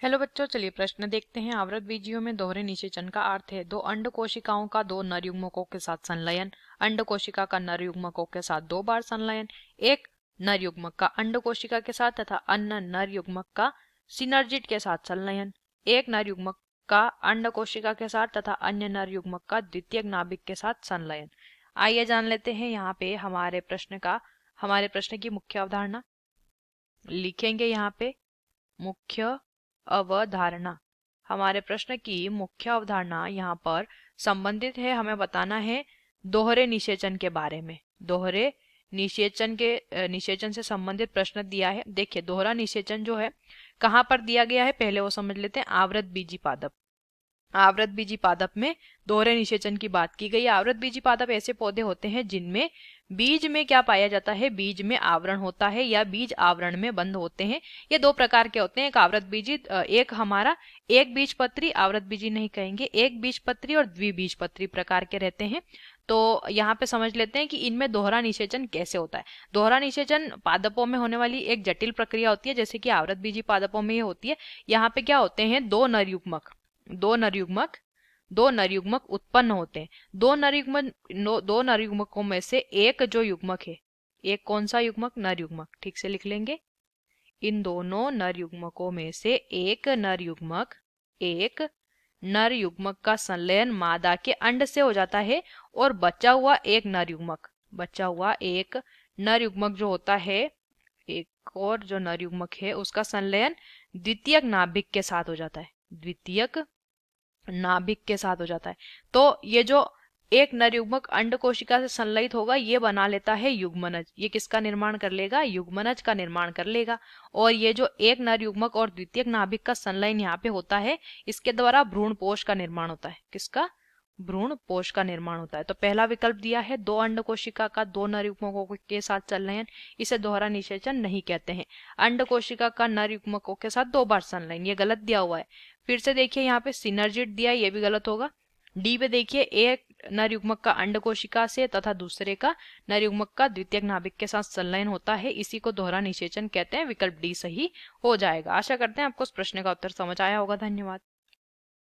Hello बच्चों, चलिए प्रश्न देखते हैं। आवृतबीजियों में दोहरे निषेचन का अर्थ है दो अंड कोशिकाओं का दो नर युग्मकों के साथ संलयन, अंड कोशिका का नर युग्मकों के साथ दो बार संलयन, एक नर युग्मक का अंड कोशिका के साथ तथा अन्य नर युग्मक का सिनर्जिड के साथ संलयन, एक नर युग्मक का अंड कोशिका के साथ तथा अन्य नर युग्मक का द्वितीयक नाभिक के साथ संलयन। आइए जान लेते हैं यहाँ पे हमारे प्रश्न की मुख्य अवधारणा। लिखेंगे यहाँ पे मुख्य अवधारणा। हमारे प्रश्न की मुख्य अवधारणा यहाँ पर संबंधित है, हमें बताना है दोहरे निषेचन के बारे में। दोहरे निषेचन से संबंधित प्रश्न दिया है। देखिए, दोहरा निषेचन जो है कहाँ पर दिया गया है पहले वो समझ लेते हैं। आवृतबीजी पादप। आवृतबीजी पादप में दोहरे निषेचन की बात की गई है। आवृतबीजी पादप ऐसे पौधे होते हैं जिनमें बीज में क्या पाया जाता है, बीज में आवरण होता है या बीज आवरण में बंद होते हैं। ये दो प्रकार के होते हैं, एक आवृतबीजी, एक हमारा एक बीजपत्री, आवृतबीजी नहीं कहेंगे, एक बीजपत्री और द्विबीजपत्री प्रकार के रहते हैं। तो यहाँ पे समझ लेते हैं कि इनमें दोहरा निषेचन कैसे होता है। दोहरा निषेचन पादपों में होने वाली एक जटिल प्रक्रिया होती है, जैसे कि आवृतबीजी पादपों में ये होती है। यहाँ पे क्या होते हैं, दो नर युग्मक उत्पन्न होते हैं। दो नर युग्मकों में से एक जो युग्मक है, एक कौन सा युग्मक, नर युग्मक, ठीक से लिख लेंगे। इन दोनों नर युग्मकों में से एक नर युग्मक का संलयन मादा के अंड से हो जाता है और बचा हुआ एक नर युग्मक जो होता है, एक और जो नर युग्मक है उसका संलयन द्वितीयक नाभिक के साथ हो जाता है। तो ये जो एक नर युग्मक अंड कोशिका से संलयित होगा ये बना लेता है युग्मनज। ये किसका निर्माण कर लेगा, युग्मनज का निर्माण कर लेगा। और ये जो एक नर युग्मक और द्वितीयक नाभिक का संलयन यहाँ पे होता है, इसके द्वारा भ्रूणपोष का निर्माण होता है। किसका, भ्रूणपोष का निर्माण होता है। तो पहला विकल्प दिया है दो अंड कोशिका का दो नर युग्मकों के साथ संलयन, इसे दोहरा निषेचन नहीं कहते हैं। अंड कोशिका का नर युग्मकों के साथ दो बार संलयन, ये गलत दिया हुआ है। फिर से देखिए यहाँ पे सिनर्जिड दिया है, ये भी गलत होगा। डी पे देखिए एक नर युग्मक का अंड कोशिका से तथा दूसरे का नर युग्मक का द्वितीयक नाभिक के साथ संलयन होता है, इसी को दोहरा निषेचन कहते हैं। विकल्प डी सही हो जाएगा। आशा करते हैं आपको इस प्रश्न का उत्तर समझ आया होगा। धन्यवाद।